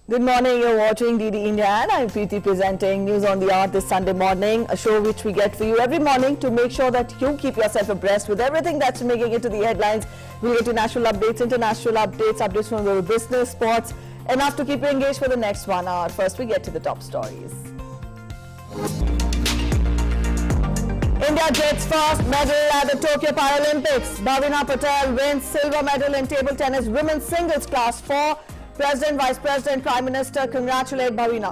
Good morning, you're watching DD India and I'm Preeti presenting News on the Art this Sunday morning, a show which we get for you every morning to make sure that you keep yourself abreast with everything that's making it to the headlines. We'll get to national updates, international updates, updates from the business, sports, enough to keep you engaged for the next 1 hour. First, we get to the top stories. India gets first medal at the Tokyo Paralympics. Bhavina Patel wins silver medal in table tennis women's singles class 4. President, Vice President, Prime Minister congratulate Bhavina.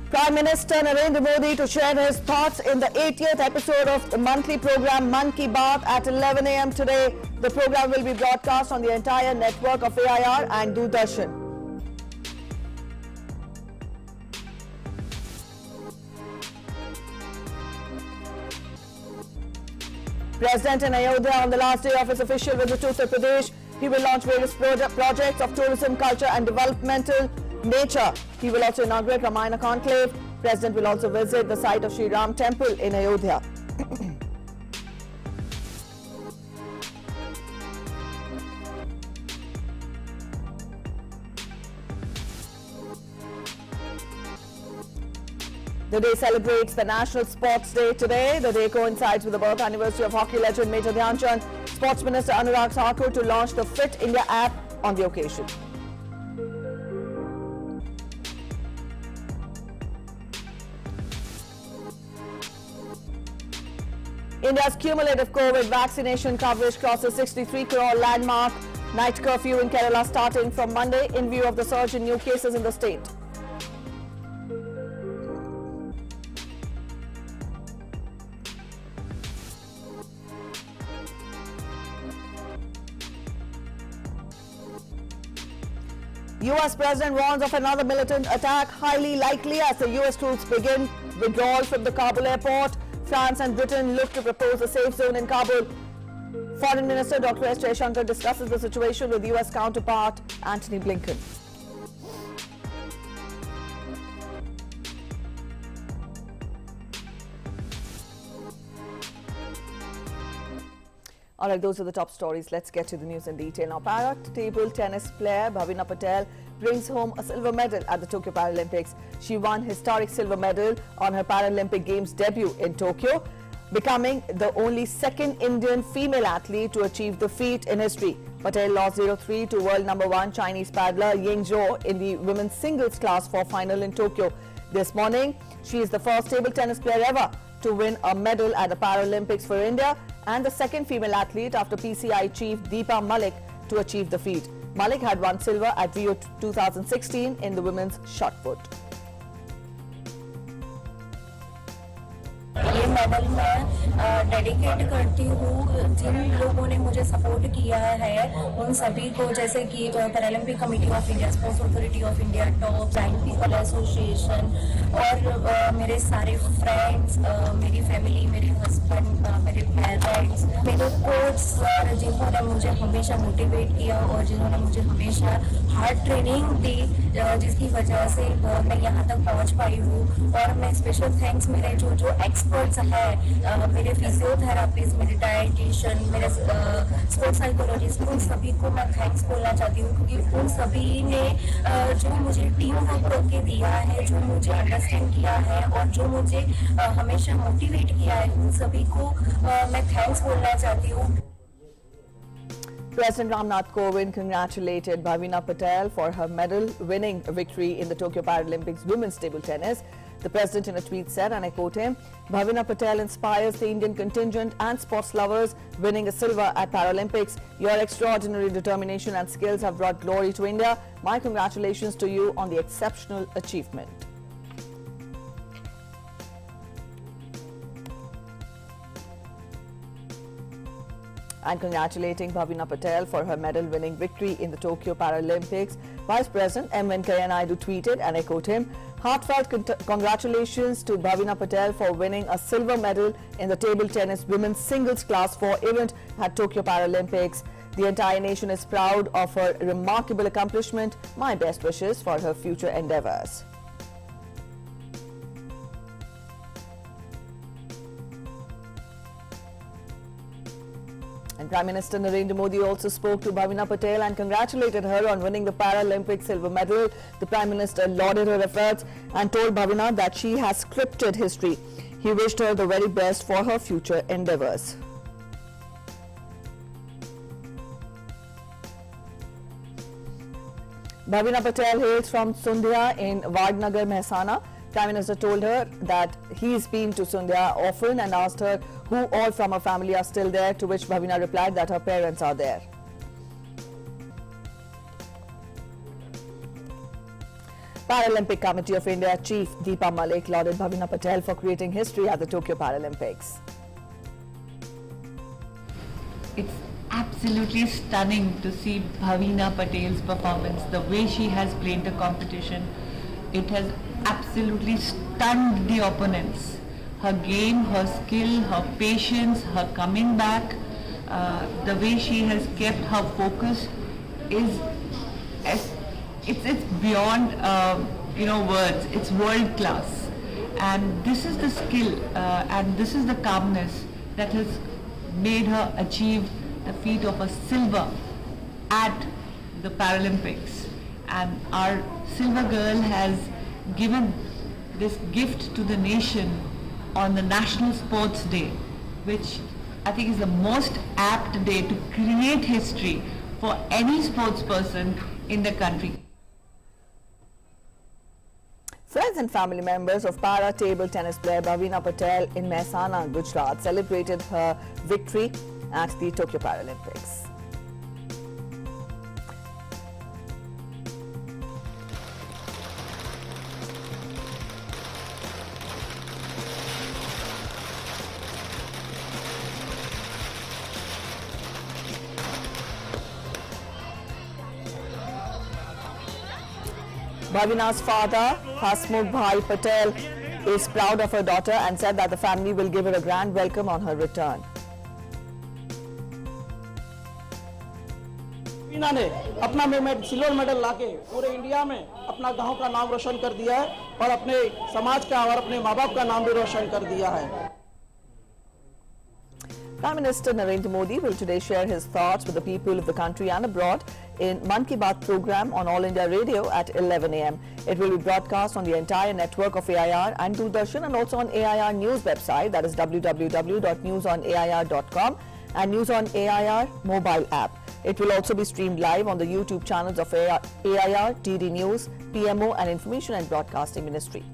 Prime Minister Narendra Modi to share his thoughts in the 80th episode of the monthly program Mann Ki Baat at 11 a.m. today. The program will be broadcast on the entire network of AIR and Doordarshan. President in Ayodhya on the last day of his official visit to Uttar Pradesh. He will launch various projects of tourism, culture and developmental nature. He will also inaugurate Ramayana Conclave. President will also visit the site of Sri Ram Temple in Ayodhya. The day celebrates the National Sports Day today. The day coincides with the birth anniversary of hockey legend Major Dhyan Chand. Sports Minister Anurag Thakur to launch the Fit India app on the occasion. India's cumulative COVID vaccination coverage crosses 63 crore landmark. Night curfew in Kerala starting from Monday in view of the surge in new cases in the state. US President warns of another militant attack, highly likely as the US troops begin withdrawal from the Kabul airport. France and Britain look to propose a safe zone in Kabul. Foreign Minister Dr. S. Jaishankar discusses the situation with US counterpart Antony Blinken. All right, those are the top stories. Let's get to the news in detail. Now, para table tennis player Bhavina Patel brings home a silver medal at the Tokyo Paralympics. She won historic silver medal on her Paralympic Games debut in Tokyo, becoming the only second Indian female athlete to achieve the feat in history. Patel lost 0-3 to world number 1 Chinese paddler Ying Zhou in the women's singles class 4 final in Tokyo. This morning, she is the first table tennis player ever to win a medal at the Paralympics for India and the second female athlete after PCI chief Deepa Malik to achieve the feat. Malik had won silver at Rio 2016 in the women's shot put. ये medal मैं dedicate करती हूँ जिन लोगों ने मुझे support किया है उन सभी को, जैसे कि Paralympic committee of India, sports authority of India, top blind people association और मेरे सारे फ्रेंड्स, मेरी फैमिली, मेरे हस्बैंड, मेरे पेरेंट्स, मेरे कोच सर जिन्होंने मुझे हमेशा मोटिवेट किया और जिन्होंने मुझे हमेशा हार्ड ट्रेनिंग दी, जिसकी वजह से मैं यहाँ तक पहुँच पाई हूँ। और मैं स्पेशल थैंक्स मेरे जो एक्सपर्ट्स हैं, मेरे फिजियोथेरापिस्ट, मेरे डाइटिशियन, मेरे स्पोर्ट्स साइकोलॉजिस्ट, उन सभी को मैं थैंक्स बोलना चाहती हूँ क्योंकि उन सभी ने जो मुझे टीम वर्क करके दिया है, जो मुझे अंडरस्टैंड किया है और जो मुझे हमेशा मोटिवेट किया है, उन सभी को मैं थैंक्स बोलना चाहती हूँ। President Ramnath Kovind congratulated Bhavina Patel for her medal-winning victory in the Tokyo Paralympics women's table tennis. The president in a tweet said, and I quote him, "Bhavina Patel inspires the Indian contingent and sports lovers, winning a silver at Paralympics. Your extraordinary determination and skills have brought glory to India. My congratulations to you on the exceptional achievement." And congratulating Bhavina Patel for her medal-winning victory in the Tokyo Paralympics, Vice President M. Venkaiah Naidu tweeted, and I quote him, "Heartfelt congratulations to Bhavina Patel for winning a silver medal in the table tennis women's singles class 4 event at Tokyo Paralympics. The entire nation is proud of her remarkable accomplishment. My best wishes for her future endeavors." And Prime Minister Narendra Modi also spoke to Bhavina Patel and congratulated her on winning the Paralympic silver medal. The Prime Minister lauded her efforts and told Bhavina that she has scripted history. He wished her the very best for her future endeavours. Bhavina Patel hails from Sundhya in Vadnagar, Mehsana. Prime Minister told her that he's been to Sundhya often and asked her who all from her family are still there, to which Bhavina replied that her parents are there. Paralympic Committee of India Chief Deepa Malik lauded Bhavina Patel for creating history at the Tokyo Paralympics. It's absolutely stunning to see Bhavina Patel's performance, the way she has played the competition. It has absolutely stunned the opponents. Her game, her skill, her patience, her coming back, the way she has kept her focus is it's beyond words. It's world class, and this is the skill and this is the calmness that has made her achieve the feat of a silver at the Paralympics. And our silver girl has given this gift to the nation on the National Sports Day, which I think is the most apt day to create history for any sports person in the country. Friends and family members of para table tennis player Bhavina Patel in Mehsana, Gujarat celebrated her victory at the Tokyo Paralympics. Bhavina's father, Hasmukh Bhai Patel, is proud of her daughter and said that the family will give her a grand welcome on her return. बहना ने अपना silver medal लाके पूरे India में अपना गांव का नाम रोशन कर दिया है और अपने समाज का और अपने माँ बाप का नाम भी रोशन कर दिया है. Prime Minister Narendra Modi will today share his thoughts with the people of the country and abroad in Mann Ki Baat program on All India Radio at 11 a.m. It will be broadcast on the entire network of AIR and Doordarshan and also on AIR News website, that is www.newsonair.com, and News on AIR mobile app. It will also be streamed live on the YouTube channels of AIR, DD News, PMO and Information and Broadcasting Ministry.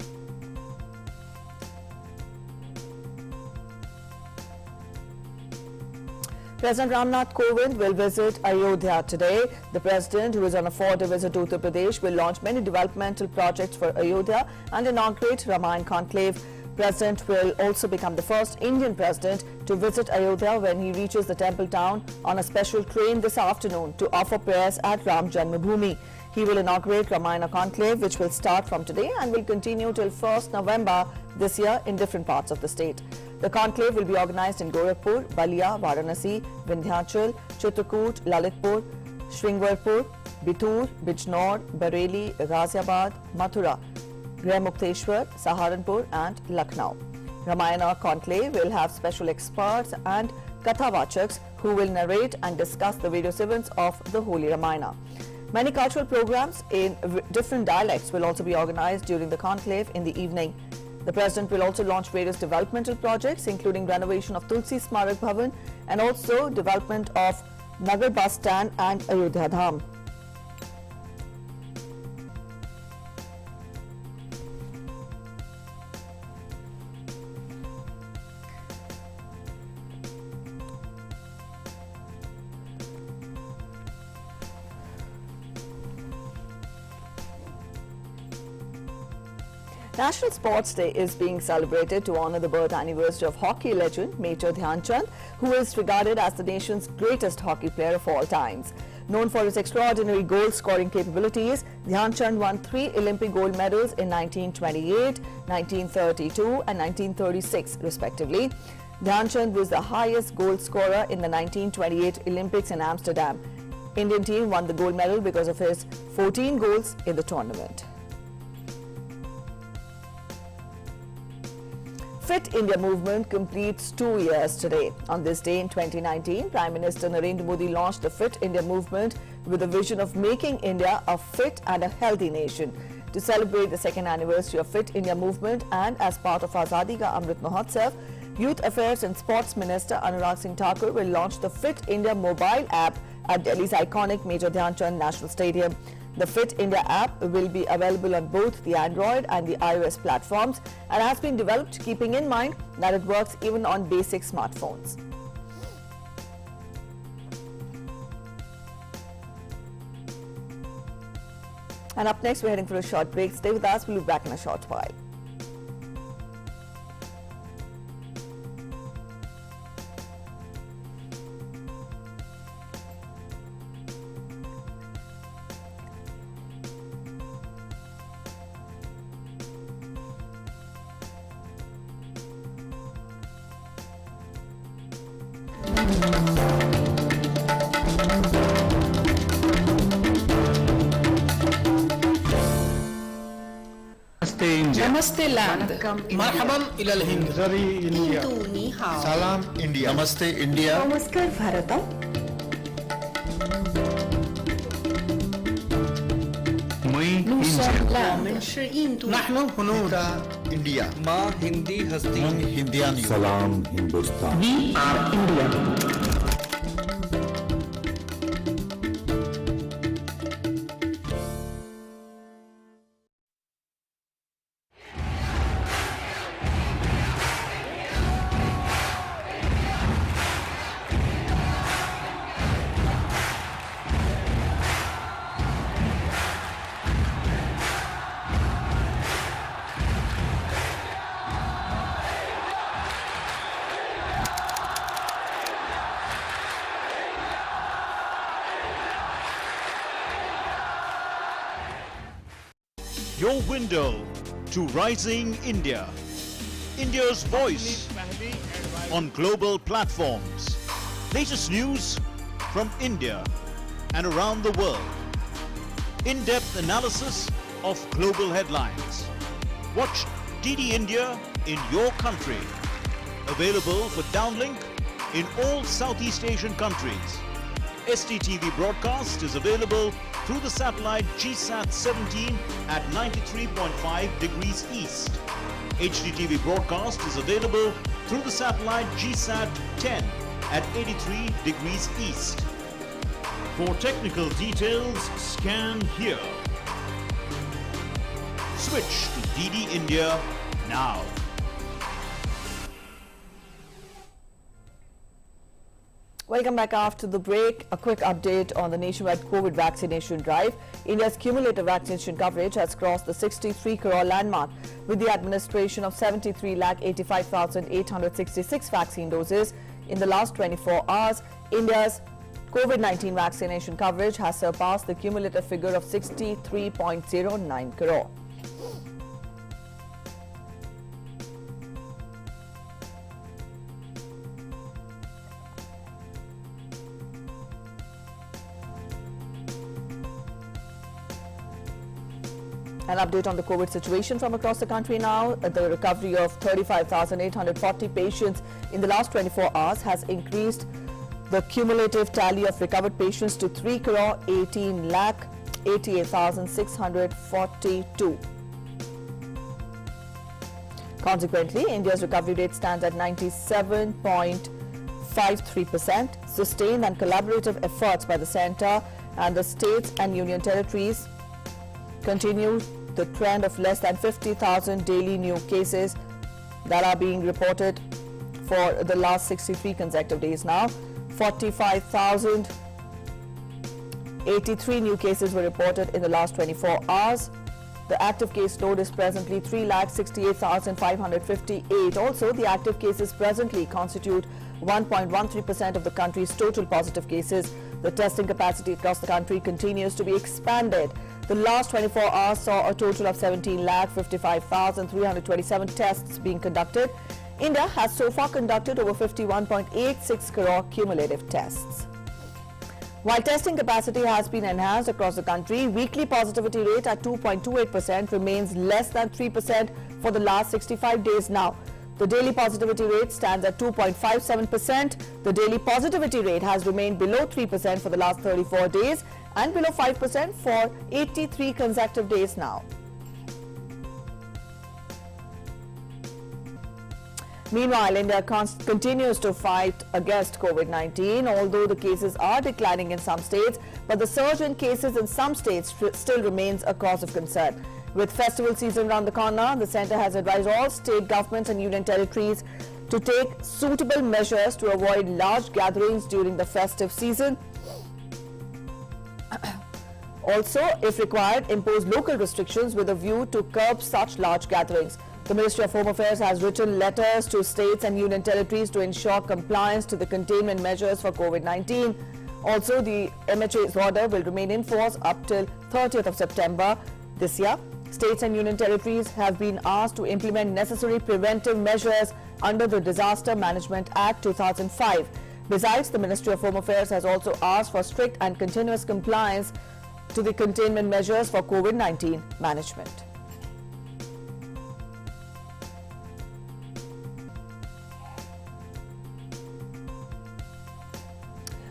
President Ramnath Kovind will visit Ayodhya today. The president, who is on a 4-day visit to Uttar Pradesh, will launch many developmental projects for Ayodhya and inaugurate Ramayan Conclave. President will also become the first Indian president to visit Ayodhya when he reaches the temple town on a special train this afternoon to offer prayers at Ram Janmabhoomi. He will inaugurate Ramayana Conclave, which will start from today and will continue till 1st November this year in different parts of the state. The conclave will be organized in Gorakhpur, Balia, Varanasi, Vindhyachal, Chitrakoot, Lalitpur, Shringwarpur, Bithur, Bijnor, Bareilly, Ghaziabad, Mathura, Garhmukteshwar, Saharanpur and Lucknow. Ramayana Conclave will have special experts and Kathavachaks who will narrate and discuss the various events of the Holy Ramayana. Many cultural programs in different dialects will also be organized during the conclave in the evening. The President will also launch various developmental projects, including renovation of Tulsi Smarak Bhavan and also development of Nagar Bus Stand and Ayodhya Dham. National Sports Day is being celebrated to honour the birth anniversary of hockey legend Major Dhyan Chand, who is regarded as the nation's greatest hockey player of all times. Known for his extraordinary goal-scoring capabilities, Dhyan Chand won 3 Olympic gold medals in 1928, 1932 and 1936 respectively. Dhyan Chand was the highest goal scorer in the 1928 Olympics in Amsterdam. Indian team won the gold medal because of his 14 goals in the tournament. Fit India movement completes 2 years today. On this day in 2019, Prime Minister Narendra Modi launched the Fit India movement with a vision of making India a fit and a healthy nation. To celebrate the second anniversary of Fit India movement and as part of Azadi Ka Amrit Mahotsav, Youth Affairs and Sports Minister Anurag Singh Thakur will launch the Fit India mobile app at Delhi's iconic Major Dhyan Chand National Stadium. The Fit India app will be available on both the Android and the iOS platforms and has been developed keeping in mind that it works even on basic smartphones. And up next, we're heading for a short break. Stay with us. We'll be back in a short while. नमस्ते land मरहबन इलल Hind सलाम India नमस्ते India नमस्कार Bharat नहनु हुनूर India माँ हिंदी हस्ती हिंदियानी सलाम Hindustan we are India Your window to rising India. India's voice on global platforms. Latest news from India and around the world. In-depth analysis of global headlines. Watch DD India in your country. Available for downlink in all Southeast Asian countries. STTV broadcast is available through the satellite GSAT 17 at 93.5 degrees east. HDTV broadcast is available through the satellite GSAT 10 at 83 degrees east. For technical details, scan here. Switch to DD India now. Welcome back after the break. A quick update on the nationwide COVID vaccination drive. India's cumulative vaccination coverage has crossed the 63 crore landmark with the administration of 73,85,866 vaccine doses in the last 24 hours. India's COVID-19 vaccination coverage has surpassed the cumulative figure of 63.09 crore. An update on the COVID situation from across the country now. The recovery of 35,840 patients in the last 24 hours has increased the cumulative tally of recovered patients to 3 crore 18 lakh 88,642. Consequently, India's recovery rate stands at 97.53%. Sustained and collaborative efforts by the centre and the states and union territories continue the trend of less than 50,000 daily new cases that are being reported for the last 63 consecutive days now. 45,083 new cases were reported in the last 24 hours. The active case load is presently 3,68,558. Also, the active cases presently constitute 1.13% of the country's total positive cases. The testing capacity across the country continues to be expanded. The last 24 hours saw a total of 17,55,327 tests being conducted. India has so far conducted over 51.86 crore cumulative tests. While testing capacity has been enhanced across the country, weekly positivity rate at 2.28% remains less than 3% for the last 65 days now. The daily positivity rate stands at 2.57%. The daily positivity rate has remained below 3% for the last 34 days and below 5% for 83 consecutive days now. Meanwhile, India continues to fight against COVID-19, although the cases are declining in some states, but the surge in cases in some states still remains a cause of concern. With festival season around the corner, the centre has advised all state governments and union territories to take suitable measures to avoid large gatherings during the festive season. Also, if required, impose local restrictions with a view to curb such large gatherings. The Ministry of Home Affairs has written letters to states and union territories to ensure compliance to the containment measures for COVID-19. Also, the MHA's order will remain in force up till 30th of September this year. States and union territories have been asked to implement necessary preventive measures under the Disaster Management Act 2005. Besides, the Ministry of Home Affairs has also asked for strict and continuous compliance to the containment measures for COVID-19 management.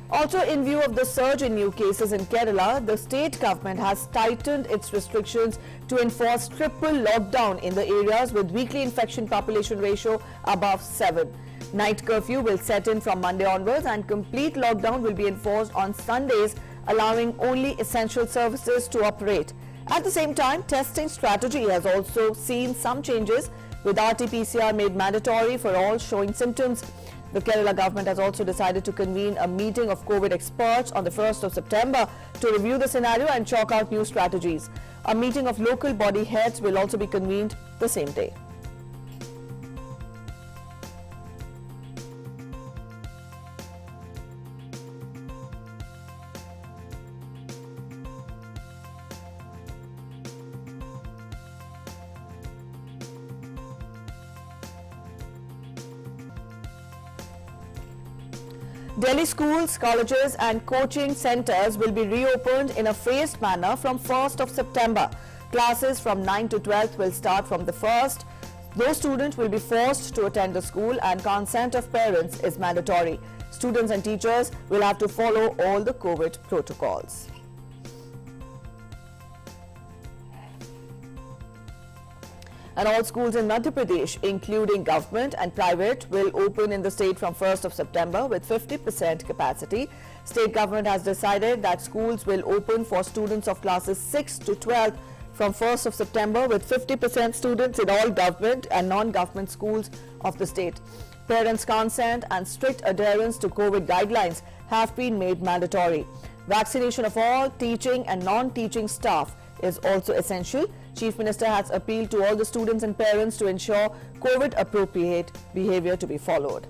Also, in view of the surge in new cases in Kerala, the state government has tightened its restrictions to enforce triple lockdown in the areas with weekly infection population ratio above 7. Night curfew will set in from Monday onwards and complete lockdown will be enforced on Sundays, allowing only essential services to operate. At the same time, testing strategy has also seen some changes, with RT-PCR made mandatory for all showing symptoms. The Kerala government has also decided to convene a meeting of COVID experts on the 1st of September to review the scenario and chalk out new strategies. A meeting of local body heads will also be convened the same day. Delhi schools, colleges and coaching centres will be reopened in a phased manner from 1st of September. Classes from 9 to 12th will start from the 1st. Those students will be forced to attend the school and consent of parents is mandatory. Students and teachers will have to follow all the COVID protocols. And all schools in Madhya Pradesh, including government and private, will open in the state from 1st of September with 50% capacity. State government has decided that schools will open for students of classes 6 to 12 from 1st of September with 50% students in all government and non-government schools of the state. Parents' consent and strict adherence to COVID guidelines have been made mandatory. Vaccination of all teaching and non-teaching staff is also essential. Chief Minister has appealed to all the students and parents to ensure COVID-appropriate behavior to be followed.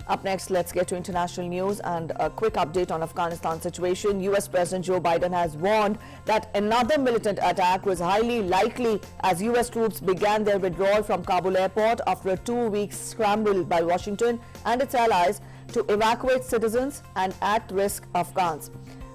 Up next, let's get to international news and a quick update on Afghanistan situation. US President Joe Biden has warned that another militant attack was highly likely as US troops began their withdrawal from Kabul airport after a 2-week scramble by Washington and its allies to evacuate citizens and at-risk Afghans.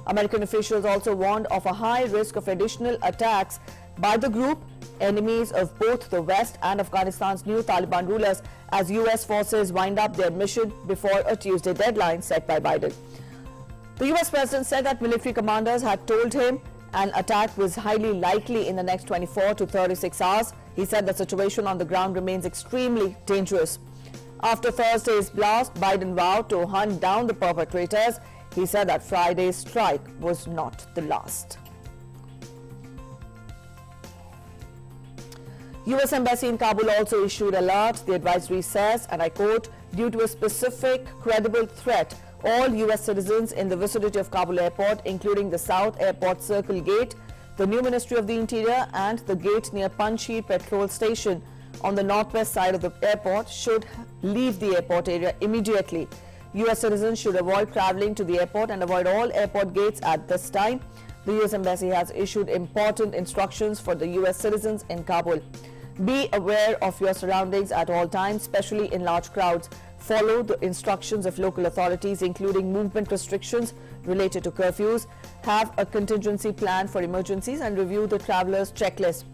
American officials also warned of a high risk of additional attacks by the group, enemies of both the West and Afghanistan's new Taliban rulers, as US forces wind up their mission before a Tuesday deadline set by Biden. The US president said that military commanders had told him an attack was highly likely in the next 24 to 36 hours. He said the situation on the ground remains extremely dangerous. After Thursday's blast, Biden vowed to hunt down the perpetrators. He said that Friday's strike was not the last. US Embassy in Kabul also issued alert. The advisory says, and I quote, due to a specific credible threat, all US citizens in the vicinity of Kabul airport, including the South Airport Circle Gate, the new Ministry of the Interior and the gate near Panjshir petrol station on the northwest side of the airport, should leave the airport area immediately. US citizens should avoid traveling to the airport and avoid all airport gates at this time. The US Embassy has issued important instructions for the US citizens in Kabul. Be aware of your surroundings at all times, especially in large crowds. Follow the instructions of local authorities, including movement restrictions related to curfews. Have a contingency plan for emergencies and review the travelers' checklist.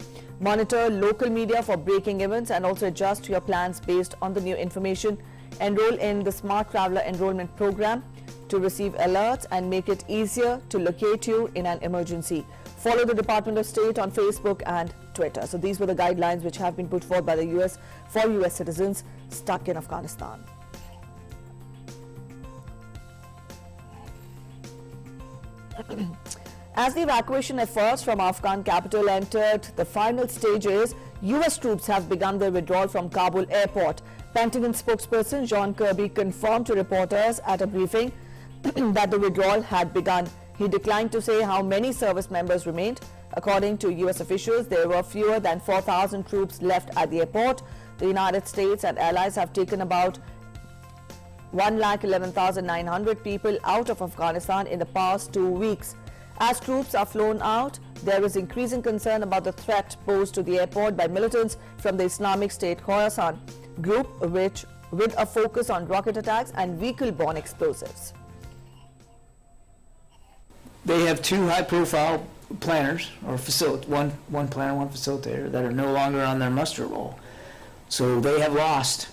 Monitor local media for breaking events and also adjust your plans based on the new information. Enroll in the Smart Traveler Enrollment Program to receive alerts and make it easier to locate you in an emergency. Follow the Department of State on Facebook and Twitter. So these were the guidelines which have been put forth by the US for US citizens stuck in Afghanistan. As the evacuation efforts from Afghan capital entered the final stages, US troops have begun their withdrawal from Kabul airport. Pentagon spokesperson John Kirby confirmed to reporters at a briefing that the withdrawal had begun. He declined to say how many service members remained. According to US officials, there were fewer than 4,000 troops left at the airport. The United States and allies have taken about 111,900 people out of Afghanistan in the past 2 weeks. As troops are flown out, there is increasing concern about the threat posed to the airport by militants from the Islamic State Khorasan group, with a focus on rocket attacks and vehicle-borne explosives. They have two high-profile planners, or one planner, one facilitator, that are no longer on their muster roll. So they have lost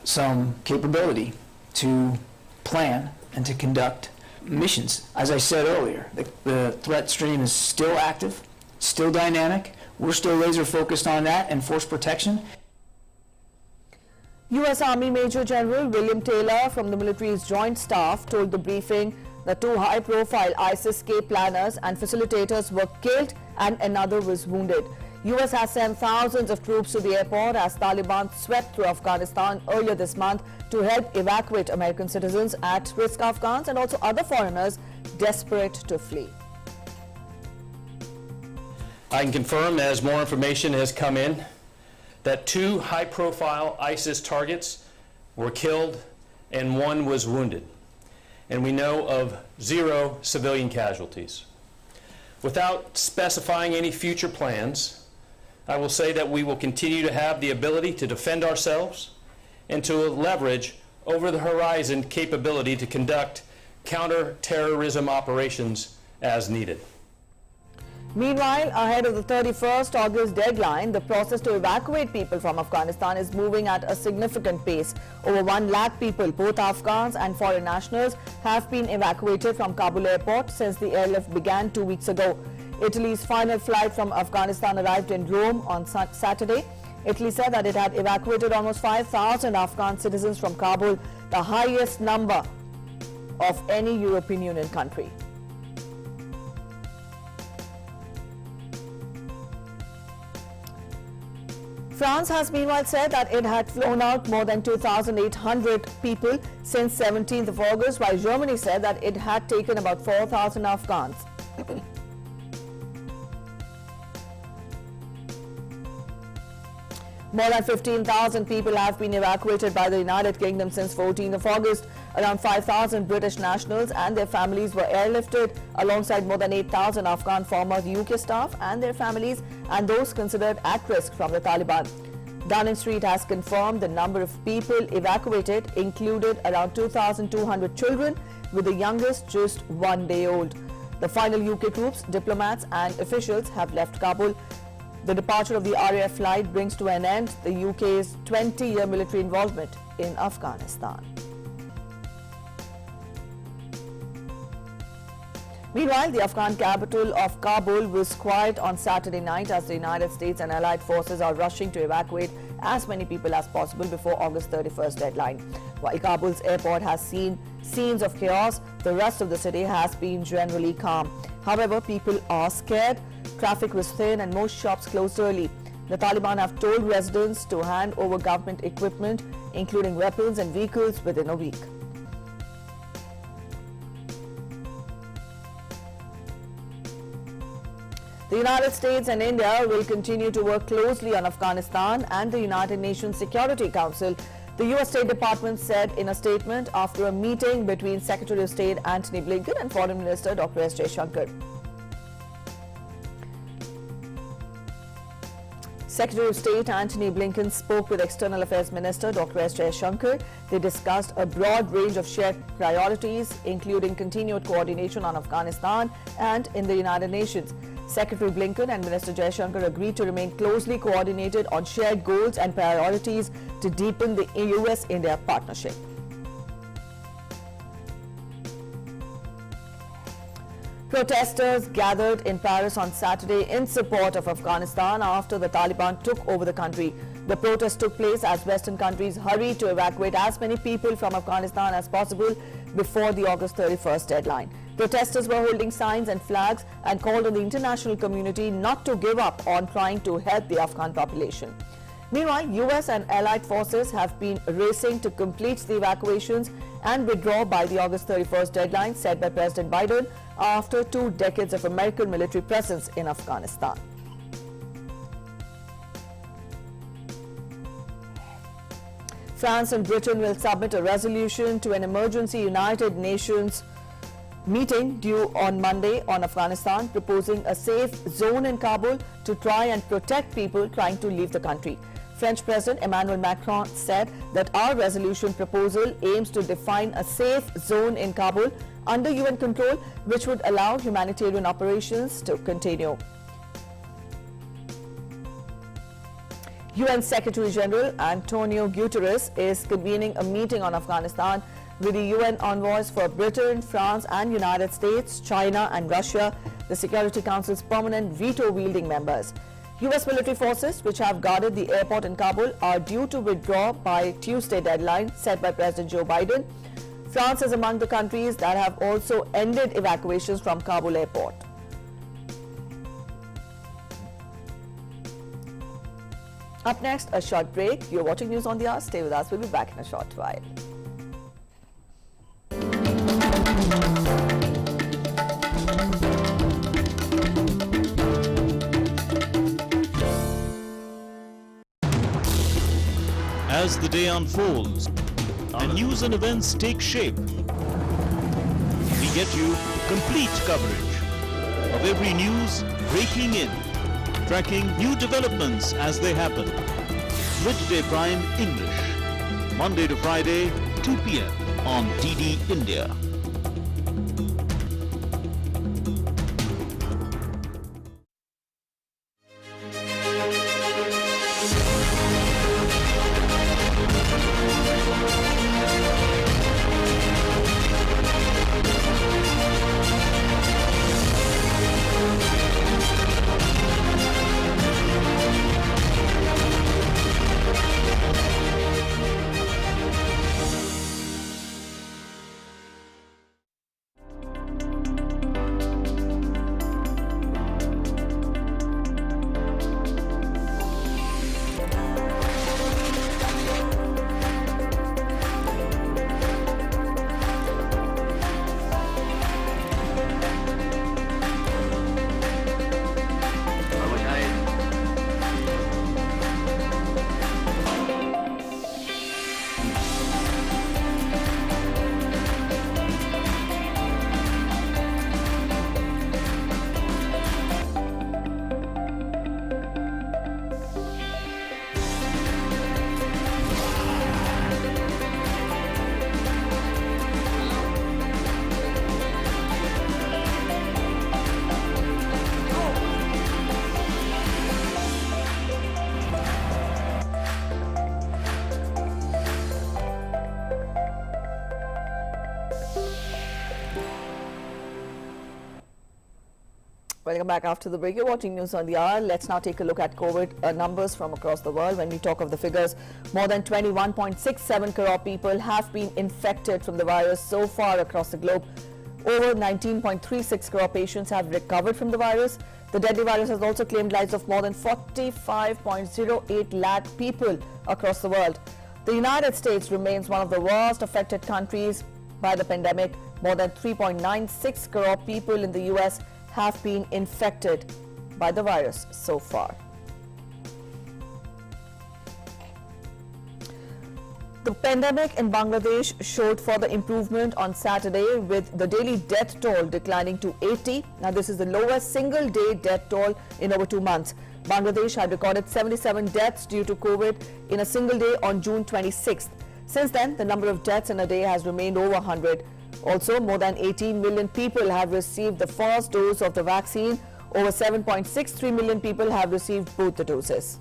some capability to plan and to conduct missions. As I said earlier, the threat stream is still active, still dynamic. We're still laser focused on that and force protection. U.S. Army Major General William Taylor from the military's Joint Staff told the briefing that two high-profile ISIS-K planners and facilitators were killed and another was wounded. U.S. has sent thousands of troops to the airport as Taliban swept through Afghanistan earlier this month to help evacuate American citizens, at-risk Afghans and also other foreigners desperate to flee. I can confirm, as more information has come in, that two high-profile ISIS targets were killed and one was wounded. And we know of 0 civilian casualties. Without specifying any future plans, I will say that we will continue to have the ability to defend ourselves and to leverage over-the-horizon capability to conduct counter-terrorism operations as needed. Meanwhile, ahead of the 31st August deadline, the process to evacuate people from Afghanistan is moving at a significant pace. Over 1 lakh people, both Afghans and foreign nationals, have been evacuated from Kabul airport since the airlift began 2 weeks ago. Italy's final flight from Afghanistan arrived in Rome on Saturday. Italy said that it had evacuated almost 5,000 Afghan citizens from Kabul, the highest number of any European Union country. France has meanwhile said that it had flown out more than 2,800 people since 17th of August, while Germany said that it had taken about 4,000 Afghans. More than 15,000 people have been evacuated by the United Kingdom since 14th of August. Around 5,000 British nationals and their families were airlifted, alongside more than 8,000 Afghan former UK staff and their families and those considered at risk from the Taliban. Downing Street has confirmed the number of people evacuated included around 2,200 children, with the youngest just 1 day old. The final UK troops, diplomats and officials have left Kabul. The departure of the RAF flight brings to an end the UK's 20-year military involvement in Afghanistan. Meanwhile, the Afghan capital of Kabul was quiet on Saturday night as the United States and allied forces are rushing to evacuate as many people as possible before August 31st deadline. While Kabul's airport has seen scenes of chaos, the rest of the city has been generally calm. However, people are scared. Traffic was thin and most shops closed early. The Taliban have told residents to hand over government equipment, including weapons and vehicles, within a week. The United States and India will continue to work closely on Afghanistan and the United Nations Security Council. The U.S. State Department said in a statement after a meeting between Secretary of State Antony Blinken and Foreign Minister Dr. S. Jaishankar. Secretary of State Antony Blinken spoke with External Affairs Minister Dr. S. Jaishankar. They discussed a broad range of shared priorities, including continued coordination on Afghanistan and in the United Nations. Secretary Blinken and Minister Jaishankar agreed to remain closely coordinated on shared goals and priorities to deepen the US-India partnership. Protesters gathered in Paris on Saturday in support of Afghanistan after the Taliban took over the country. The protest took place as Western countries hurried to evacuate as many people from Afghanistan as possible before the August 31st deadline. Protesters were holding signs and flags and called on the international community not to give up on trying to help the Afghan population. Meanwhile, US and allied forces have been racing to complete the evacuations and withdraw by the August 31st deadline set by President Biden after 2 decades of American military presence in Afghanistan. France and Britain will submit a resolution to an emergency United Nations meeting due on Monday on Afghanistan, proposing a safe zone in Kabul to try and protect people trying to leave the country. French President Emmanuel Macron said that our resolution proposal aims to define a safe zone in Kabul under UN control, which would allow humanitarian operations to continue. UN Secretary General Antonio Guterres is convening a meeting on Afghanistan with the UN envoys for Britain, France and United States, China and Russia, the Security Council's permanent veto-wielding members. US military forces, which have guarded the airport in Kabul, are due to withdraw by Tuesday deadline set by President Joe Biden. France is among the countries that have also ended evacuations from Kabul airport. Up next, a short break. You're watching News on the Hour. Stay with us. We'll be back in a short while. As the day unfolds and news and events take shape, we get you complete coverage of every news breaking in, tracking new developments as they happen. Midday Prime English, Monday to Friday, 2 p.m. on DD India. Welcome back after the break. You're watching News on the Hour. Let's now take a look at COVID numbers from across the world. When we talk of the figures, more than 21.67 crore people have been infected from the virus so far across the globe. Over 19.36 crore patients have recovered from the virus. The deadly virus has also claimed lives of more than 45.08 lakh people across the world. The United States remains one of the worst affected countries by the pandemic. More than 3.96 crore people in the US have been infected by the virus so far. The pandemic in Bangladesh showed further improvement on Saturday, with the daily death toll declining to 80. Now, this is the lowest single-day death toll in over 2 months. Bangladesh had recorded 77 deaths due to COVID in a single day on June 26th. Since then, the number of deaths in a day has remained over 100. Also, more than 18 million people have received the first dose of the vaccine. Over 7.63 million people have received both the doses.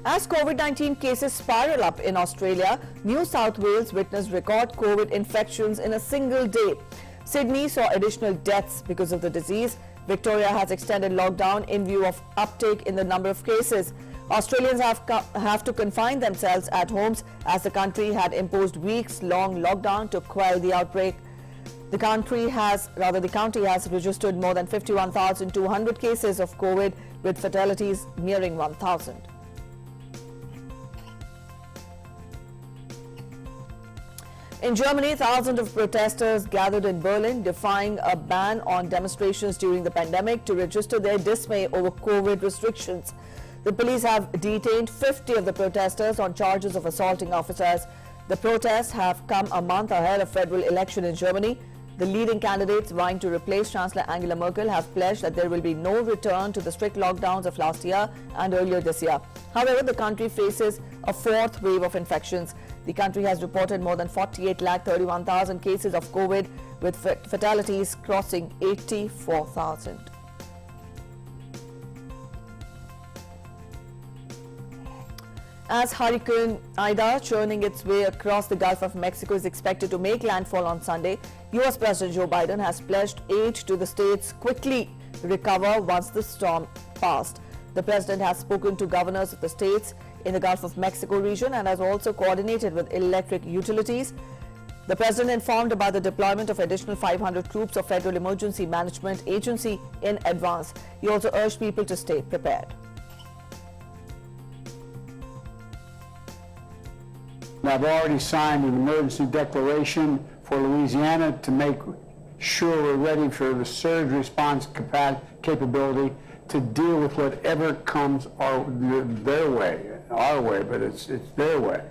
As COVID-19 cases spiral up in Australia, New South Wales witnessed record COVID infections in a single day. Sydney saw additional deaths because of the disease. Victoria has extended lockdown in view of uptake in the number of cases. Australians have to confine themselves at homes as the country had imposed weeks-long lockdown to quell the outbreak. The county has registered more than 51,200 cases of COVID, with fatalities nearing 1,000. In Germany, thousands of protesters gathered in Berlin, defying a ban on demonstrations during the pandemic to register their dismay over COVID restrictions. The police have detained 50 of the protesters on charges of assaulting officers. The protests have come a month ahead of federal election in Germany. The leading candidates vying to replace Chancellor Angela Merkel have pledged that there will be no return to the strict lockdowns of last year and earlier this year. However, the country faces a fourth wave of infections. The country has reported more than 48,31,000 cases of COVID, with fatalities crossing 84,000. As Hurricane Ida, churning its way across the Gulf of Mexico, is expected to make landfall on Sunday, US President Joe Biden has pledged aid to the states quickly recover once the storm passed. The president has spoken to governors of the states in the Gulf of Mexico region and has also coordinated with electric utilities. The president informed about the deployment of additional 500 troops of Federal Emergency Management Agency in advance. He also urged people to stay prepared. I've already signed an emergency declaration for Louisiana to make sure we're ready for the surge response capability to deal with whatever comes their way, our way, but it's their way.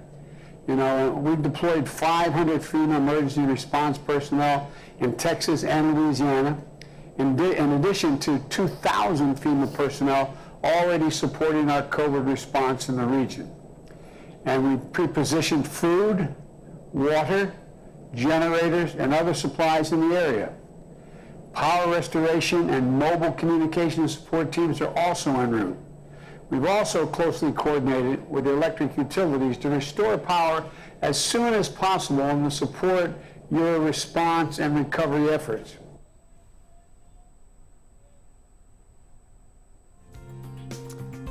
You know, we deployed 500 FEMA emergency response personnel in Texas and Louisiana, in addition to 2,000 FEMA personnel already supporting our COVID response in the region. And we pre-positioned food, water, generators, and other supplies in the area. Power restoration and mobile communication support teams are also en route. We've also closely coordinated with the electric utilities to restore power as soon as possible and to support your response and recovery efforts.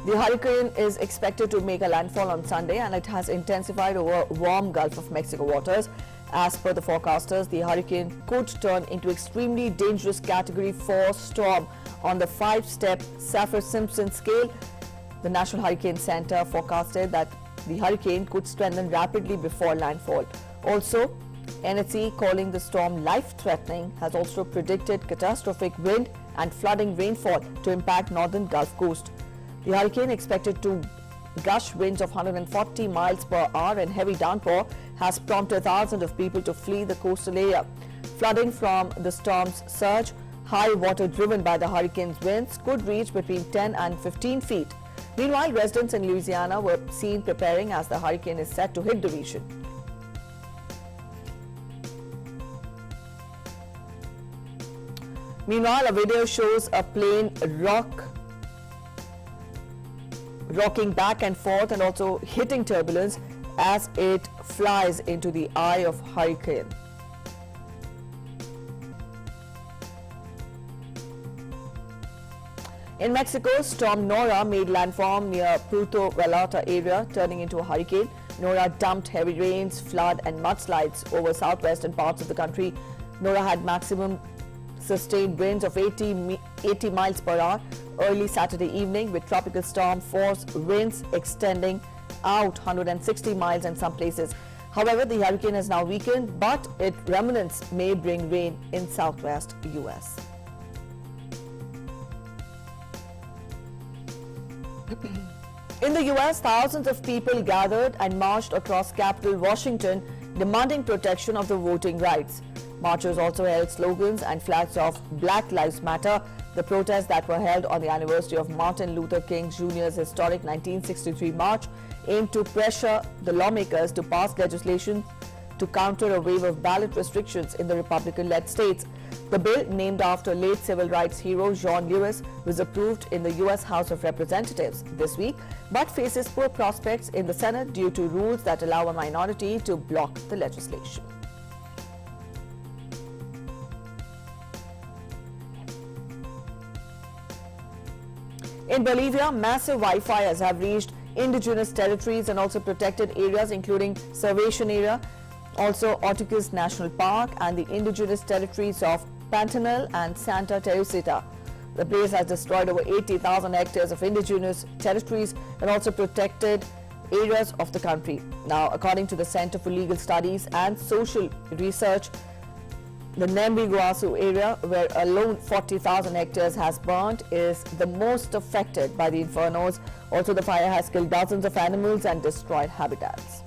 The hurricane is expected to make a landfall on Sunday, and it has intensified over warm Gulf of Mexico waters. As per the forecasters, the hurricane could turn into extremely dangerous Category 4 storm on the 5-step Saffir-Simpson scale. The National Hurricane Center forecasted that the hurricane could strengthen rapidly before landfall. Also, NHC, calling the storm life-threatening, has also predicted catastrophic wind and flooding rainfall to impact northern Gulf Coast. The hurricane, expected to gush winds of 140 miles per hour and heavy downpour, has prompted thousands of people to flee the coastal area. Flooding from the storm's surge, high water driven by the hurricane's winds, could reach between 10 and 15 feet. Meanwhile, residents in Louisiana were seen preparing as the hurricane is set to hit the region. Meanwhile, a video shows a plane rocking back and forth and also hitting turbulence as it flies into the eye of hurricane. In Mexico, storm Nora made landfall near Puerto Vallarta area, turning into a hurricane. Nora dumped heavy rains, flood and mudslides over southwestern parts of the country. Nora had maximum sustained winds of 80 miles per hour early Saturday evening, with tropical storm force winds extending out 160 miles in some places. However, the hurricane has now weakened, but its remnants may bring rain in southwest U.S. In the U.S., thousands of people gathered and marched across Capital Washington, demanding protection of their voting rights. Marchers also held slogans and flags of Black Lives Matter. The protests that were held on the anniversary of Martin Luther King Jr.'s historic 1963 march aimed to pressure the lawmakers to pass legislation to counter a wave of ballot restrictions in the Republican-led states. The bill, named after late civil rights hero John Lewis, was approved in the U.S. House of Representatives this week, but faces poor prospects in the Senate due to rules that allow a minority to block the legislation. In Bolivia, massive wildfires have reached indigenous territories and also protected areas including Salvation Area, also Ortigas National Park and the indigenous territories of Pantanal and Santa Teresita. The blaze has destroyed over 80,000 hectares of indigenous territories and also protected areas of the country. Now, according to the Center for Legal Studies and Social Research, the Nembi-Guasu area, where alone 40,000 hectares has burnt, is the most affected by the infernos. Also, the fire has killed dozens of animals and destroyed habitats.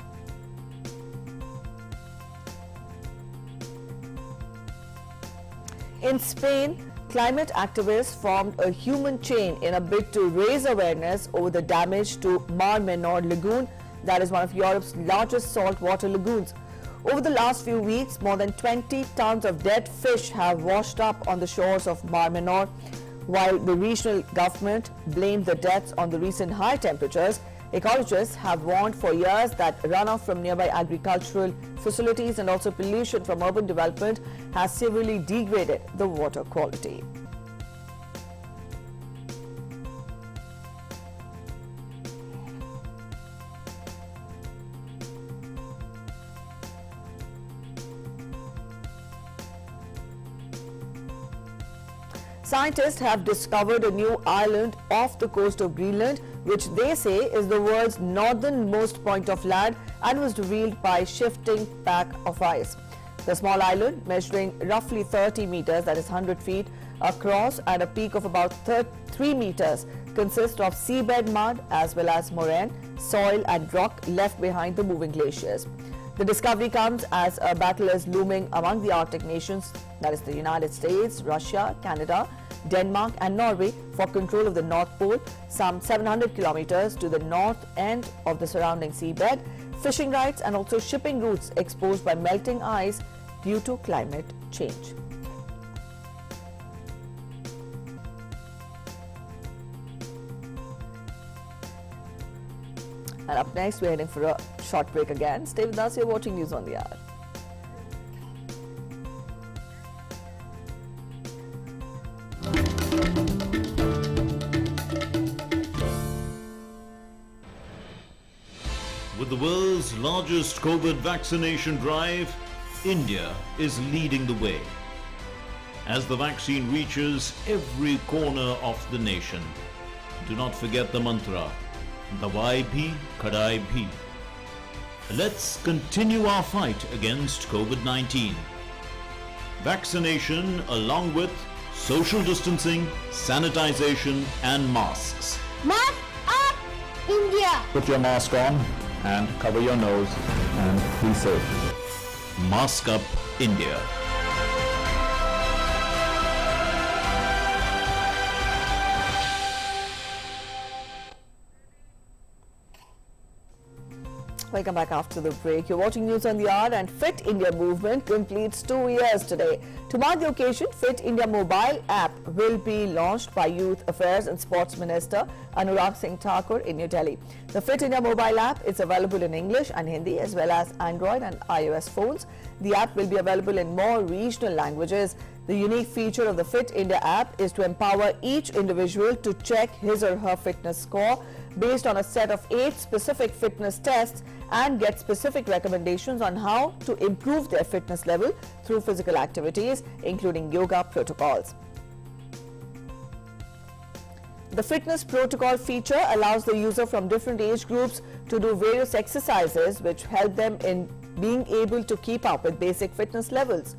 In Spain, climate activists formed a human chain in a bid to raise awareness over the damage to Mar Menor Lagoon, that is one of Europe's largest saltwater lagoons. Over the last few weeks, more than 20 tons of dead fish have washed up on the shores of Mar Menor. While the regional government blamed the deaths on the recent high temperatures, ecologists have warned for years that runoff from nearby agricultural facilities and also pollution from urban development has severely degraded the water quality. Scientists have discovered a new island off the coast of Greenland, which they say is the world's northernmost point of land and was revealed by shifting pack of ice. The small island, measuring roughly 30 meters, that is 100 feet across, and a peak of about 3 meters, consists of seabed mud as well as moraine, soil and rock left behind the moving glaciers. The discovery comes as a battle is looming among the Arctic nations, that is the United States, Russia, Canada, Denmark and Norway, for control of the North Pole, some 700 kilometers to the north end of the surrounding seabed, fishing rights and also shipping routes exposed by melting ice due to climate change. And up next, we're heading for a short break again. Stay with us, you're watching News on the Hour. With the world's largest COVID vaccination drive, India is leading the way. As the vaccine reaches every corner of the nation, do not forget the mantra, Dawai bhi, Kadai bhi. Let's continue our fight against COVID-19. Vaccination along with social distancing, sanitization and masks. Mask up, India! Put your mask on and cover your nose and be safe. Mask up, India. Welcome back after the break. You're watching News on the Hour, and Fit India movement completes 2 years today. To mark the occasion, Fit India mobile app will be launched by Youth Affairs and Sports Minister Anurag Singh Thakur in New Delhi. The Fit India mobile app is available in English and Hindi as well as Android and iOS phones. The app will be available in more regional languages. The unique feature of the Fit India app is to empower each individual to check his or her fitness score based on a set of 8 specific fitness tests and get specific recommendations on how to improve their fitness level through physical activities, including yoga protocols. The fitness protocol feature allows the user from different age groups to do various exercises which help them in being able to keep up with basic fitness levels.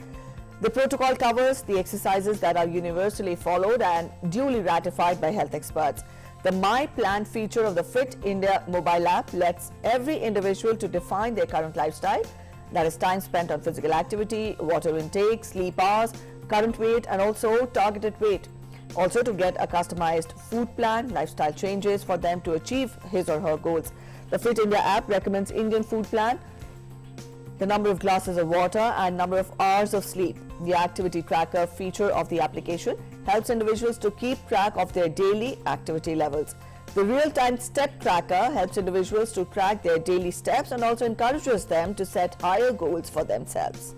The protocol covers the exercises that are universally followed and duly ratified by health experts. The My Plan feature of the Fit India mobile app lets every individual to define their current lifestyle, that is time spent on physical activity, water intake, sleep hours, current weight and also targeted weight. Also to get a customized food plan, lifestyle changes for them to achieve his or her goals. The Fit India app recommends Indian food plan the number of glasses of water and number of hours of sleep. The activity tracker feature of the application helps individuals to keep track of their daily activity levels. The real-time step tracker helps individuals to track their daily steps and also encourages them to set higher goals for themselves.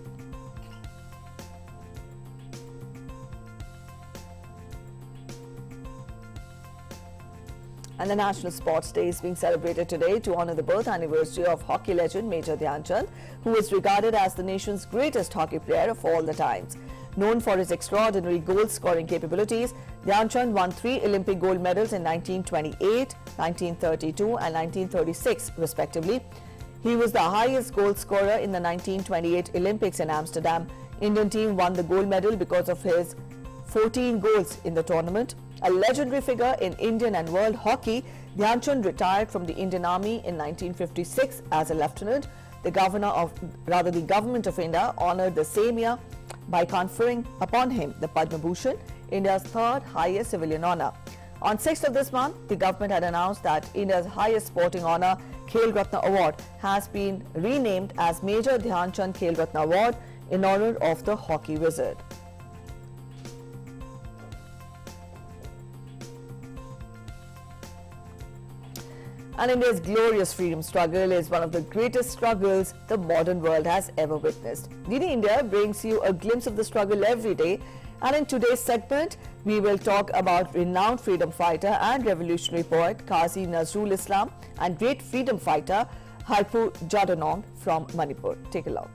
And the National Sports Day is being celebrated today to honor the birth anniversary of hockey legend Major Dhyan Chand, who is regarded as the nation's greatest hockey player of all the times. Known for his extraordinary goal-scoring capabilities, Dhyan Chand won 3 Olympic gold medals in 1928, 1932 and 1936 respectively. He was the highest goal scorer in the 1928 Olympics in Amsterdam. Indian team won the gold medal because of his 14 goals in the tournament. A legendary figure in Indian and world hockey, Dhyan Chand retired from the Indian Army in 1956 as a lieutenant. The Government of India honoured the same year by conferring upon him the Padma Bhushan, India's third highest civilian honour. On 6th of this month, the government had announced that India's highest sporting honour, Khel Ratna Award, has been renamed as Major Dhyan Chand Khel Ratna Award in honour of the hockey wizard. And India's glorious freedom struggle is one of the greatest struggles the modern world has ever witnessed. DD India brings you a glimpse of the struggle every day. And in today's segment, we will talk about renowned freedom fighter and revolutionary poet Qazi Nazrul Islam and great freedom fighter Harpu Jadonong from Manipur. Take a look.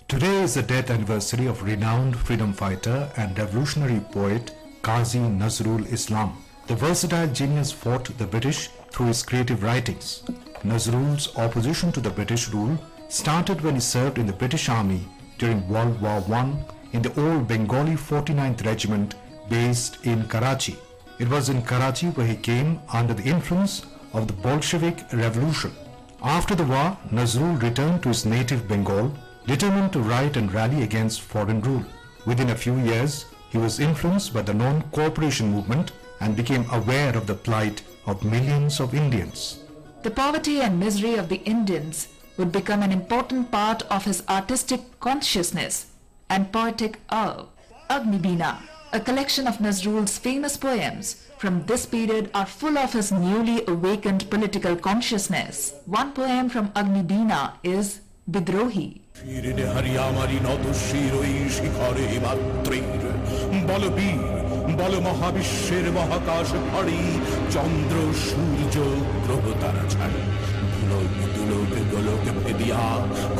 Today is the death anniversary of renowned freedom fighter and revolutionary poet Qazi Nazrul Islam. The versatile genius fought the British through his creative writings. Nazrul's opposition to the British rule started when he served in the British Army during World War I in the old Bengali 49th Regiment based in Karachi. It was in Karachi where he came under the influence of the Bolshevik Revolution. After the war, Nazrul returned to his native Bengal, determined to write and rally against foreign rule. Within a few years, he was influenced by the non-cooperation movement and became aware of the plight of millions of Indians. The poverty and misery of the Indians would become an important part of his artistic consciousness and poetic awe. Agnibina, a collection of Nazrul's famous poems from this period, are full of his newly awakened political consciousness. One poem from Agnibina is Bidrohi. বল মহাবিশ্বের মহাকাশ ভারী চন্দ্র সূর্য গ্রহ তারা ছাড়ি দুলোক দুলোক গোলক ভেদিয়া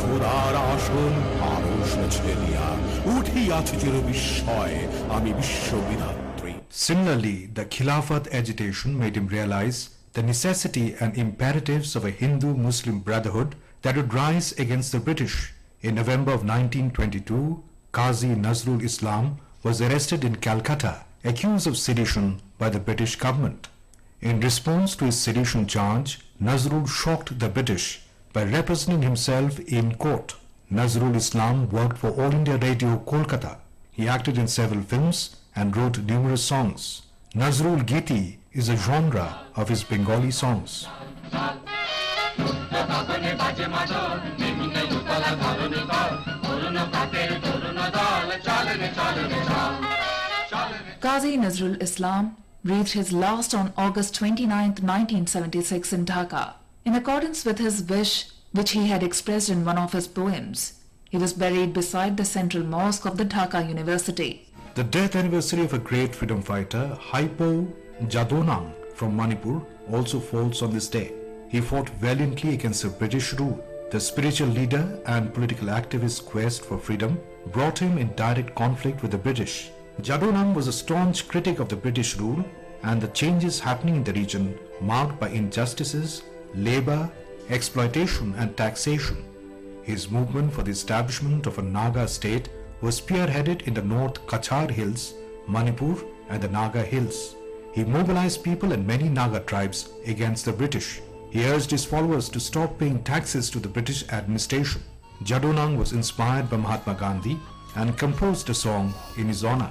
খোদার আসন আরশ ছেলিয়া উঠিয়াছে চির বিস্ময় আমি বিশ্ববিধাত্রী. Similarly, the Khilafat agitation made him realize the necessity and imperatives of a Hindu-Muslim brotherhood that would rise against the British. In November of 1922, Qazi Nazrul Islam was arrested in Calcutta, accused of sedition by the British government. In response to his sedition charge, Nazrul shocked the British by representing himself in court. Nazrul Islam worked for All India Radio Kolkata. He acted in several films and wrote numerous songs. Nazrul Giti is a genre of his Bengali songs. Qazi Nazrul Islam breathed his last on August 29, 1976 in Dhaka. In accordance with his wish, which he had expressed in one of his poems, he was buried beside the central mosque of the Dhaka University. The death anniversary of a great freedom fighter, Harpu Jadonong from Manipur, also falls on this day. He fought valiantly against the British rule. The spiritual leader and political activist's quest for freedom brought him in direct conflict with the British. Jadonong was a staunch critic of the British rule and the changes happening in the region marked by injustices, labor, exploitation and taxation. His movement for the establishment of a Naga state was spearheaded in the North Kachar Hills, Manipur and the Naga Hills. He mobilized people and many Naga tribes against the British. He urged his followers to stop paying taxes to the British administration. Jadonong was inspired by Mahatma Gandhi and composed a song in his honor.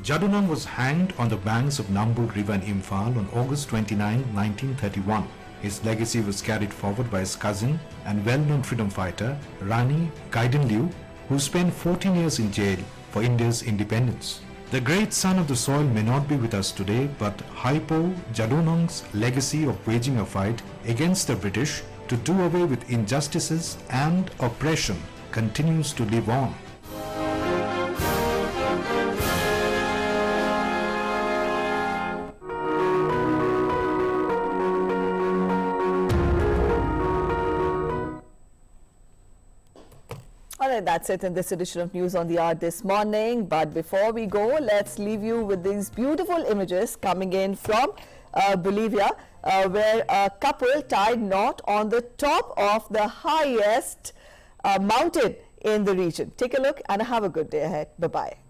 Jadonang was hanged on the banks of Nambul River in Imphal on August 29, 1931. His legacy was carried forward by his cousin and well-known freedom fighter Rani Gaidanliu, who spent 14 years in jail for India's independence. The great son of the soil may not be with us today, but Haipo Jadonang's legacy of waging a fight against the British to do away with injustices and oppression continues to live on. Alright, that's it in this edition of News on the Hour this morning. But before we go, let's leave you with these beautiful images coming in from Bolivia, where a couple tied knot on the top of the highest mountain in the region. Take a look and have a good day ahead. Bye-bye.